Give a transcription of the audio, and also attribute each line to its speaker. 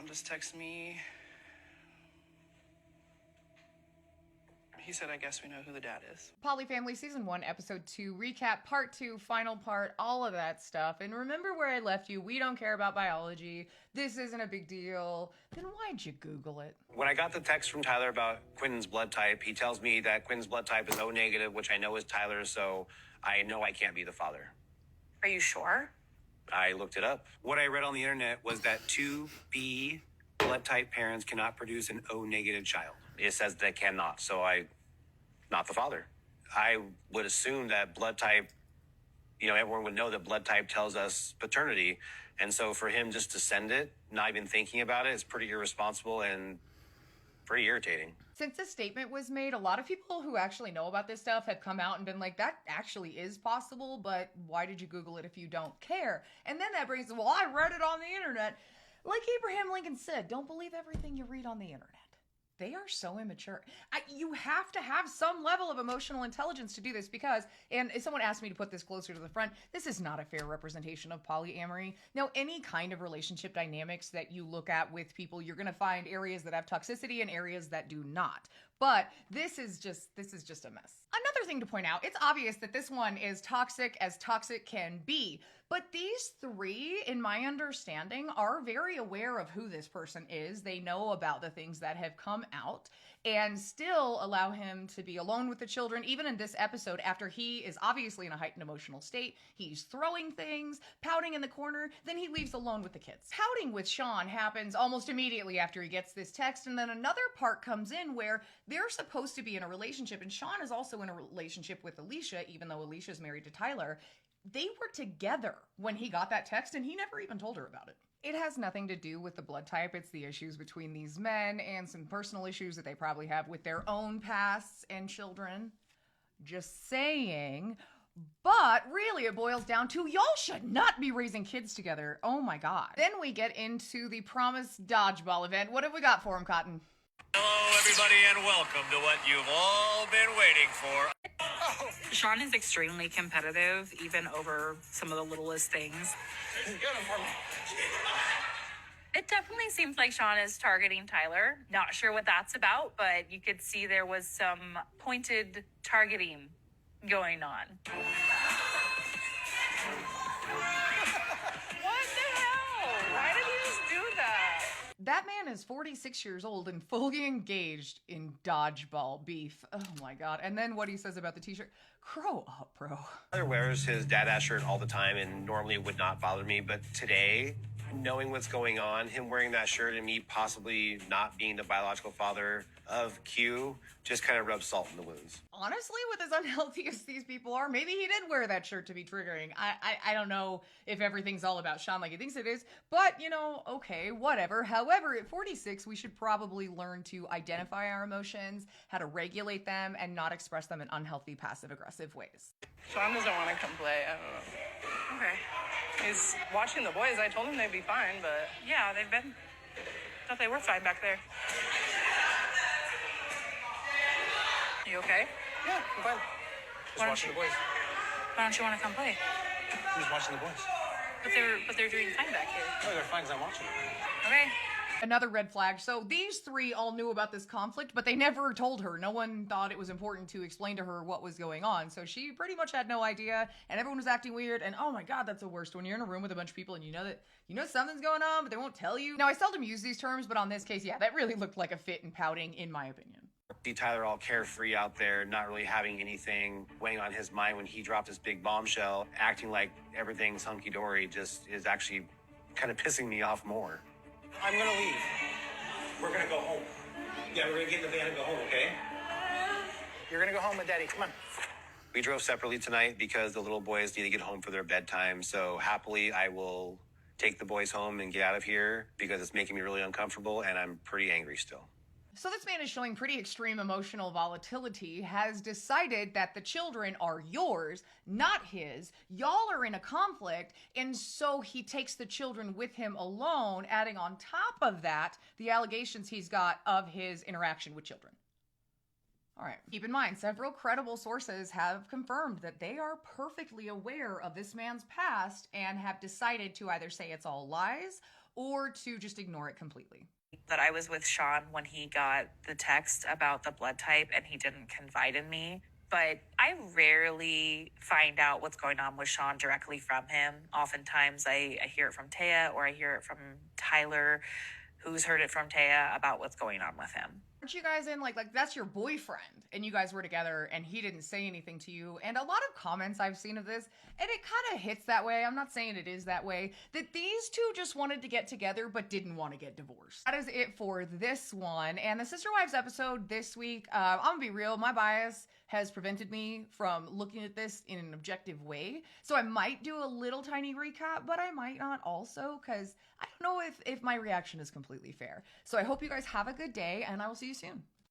Speaker 1: Just texted me. He said, I guess we know who the dad is.
Speaker 2: Polyfamily Season 1, Episode 2, recap, Part 2, final part, all of that stuff. And remember where I left you, we don't care about biology, this isn't a big deal. Then why'd you Google it?
Speaker 3: When I got the text from Tyler about Quentin's blood type, he tells me that Quentin's blood type is O negative, which I know is Tyler's, so I know I can't be the father.
Speaker 4: Are you sure?
Speaker 3: I looked it up. What I read on the internet was that 2B blood type parents cannot produce an O negative child. It says they cannot, so I'm not the father. I would assume that blood type, everyone would know that blood type tells us paternity. And so for him just to send it, not even thinking about it, is pretty irresponsible and pretty irritating.
Speaker 2: Since this statement was made, a lot of people who actually know about this stuff have come out and been like, that actually is possible, but why did you Google it if you don't care? And then that brings, well, I read it on the internet. Like Abraham Lincoln said, don't believe everything you read on the internet. They are so immature. You have to have some level of emotional intelligence to do this because, and someone asked me to put this closer to the front, this is not a fair representation of polyamory. Now, any kind of relationship dynamics that you look at with people, you're going to find areas that have toxicity and areas that do not. But this is just a mess. Another thing to point out, it's obvious that this one is toxic as toxic can be. But these three, in my understanding, are very aware of who this person is. They know about the things that have come out and still allow him to be alone with the children. Even in this episode, after he is obviously in a heightened emotional state, he's throwing things, pouting in the corner, then he leaves alone with the kids. Pouting with Sean happens almost immediately after he gets this text, and then another part comes in where they're supposed to be in a relationship, and Sean is also in a relationship with Alicia, even though Alicia's married to Tyler. They were together when he got that text, and he never even told her about it. It has nothing to do with the blood type. It's the issues between these men and some personal issues that they probably have with their own pasts and children. Just saying. But really it boils down to y'all should not be raising kids together. Oh my God. Then we get into the promised dodgeball event. What have we got for him, Cotton?
Speaker 5: Hello, everybody, and welcome to what you've all been waiting for.
Speaker 4: Sean is extremely competitive, even over some of the littlest things. It definitely seems like Sean is targeting Tyler. Not sure what that's about, but you could see there was some pointed targeting going on. What the hell? Why did he just do that?
Speaker 2: That man is 46 years old and fully engaged in dodgeball beef. Oh my God. And then what he says about the t-shirt. Grow up, bro.
Speaker 3: Tyler wears his dad-ass shirt all the time and normally would not bother me, but today, knowing what's going on, him wearing that shirt and me possibly not being the biological father of Q just kind of rubs salt in the wounds.
Speaker 2: Honestly, with as unhealthy as these people are, maybe he did wear that shirt to be triggering. I don't know if everything's all about Sean like he thinks it is, but okay, whatever. However, at 46, we should probably learn to identify our emotions, how to regulate them, and not express them in unhealthy, passive-aggressive ways.
Speaker 1: Sean doesn't want to come play. I don't know.
Speaker 4: Okay.
Speaker 1: He's watching the boys. I told him they'd be fine, but
Speaker 4: Yeah, thought they were fine back there. You okay?
Speaker 1: yeah, I'm fine.
Speaker 4: Why don't you-
Speaker 3: boys.
Speaker 4: Why don't you want to come play?
Speaker 3: He's watching the boys.
Speaker 4: But they're doing fine back here.
Speaker 3: Oh, they're fine because I'm watching them.
Speaker 4: Okay.
Speaker 2: Another red flag. So these three all knew about this conflict, but they never told her. No one thought it was important to explain to her what was going on. So she pretty much had no idea, and everyone was acting weird. And oh my God, that's the worst. When you're in a room with a bunch of people and you know something's going on, but they won't tell you. Now, I seldom use these terms, but on this case, yeah, that really looked like a fit and pouting, in my opinion.
Speaker 3: See Tyler all carefree out there, not really having anything weighing on his mind when he dropped his big bombshell, acting like everything's hunky-dory just is actually kind of pissing me off more. I'm gonna leave. We're gonna go home. Yeah, we're gonna get in the van and go home, okay?
Speaker 1: You're gonna go home with Daddy. Come on.
Speaker 3: We drove separately tonight because the little boys need to get home for their bedtime, so happily I will take the boys home and get out of here because it's making me really uncomfortable and I'm pretty angry still.
Speaker 2: So this man is showing pretty extreme emotional volatility, has decided that the children are yours, not his. Y'all are in a conflict, and so he takes the children with him alone, adding on top of that the allegations he's got of his interaction with children. All right. Keep in mind, several credible sources have confirmed that they are perfectly aware of this man's past and have decided to either say it's all lies or to just ignore it completely.
Speaker 4: That I was with Sean when he got the text about the blood type and he didn't confide in me. But I rarely find out what's going on with Sean directly from him. Oftentimes I hear it from Taya, or I hear it from Tyler, who's heard it from Taya about what's going on with him.
Speaker 2: Aren't you guys in like that's your boyfriend and you guys were together and he didn't say anything to you? And a lot of comments I've seen of this, and it kind of hits that way. I'm not saying it is that way, that these two just wanted to get together but didn't want to get divorced. That is it for this one. And the Sister Wives episode this week, I'm gonna be real, my bias has prevented me from looking at this in an objective way. So I might do a little tiny recap, but I might not also, because I don't know if my reaction is completely fair. So I hope you guys have a good day, and I will see you soon.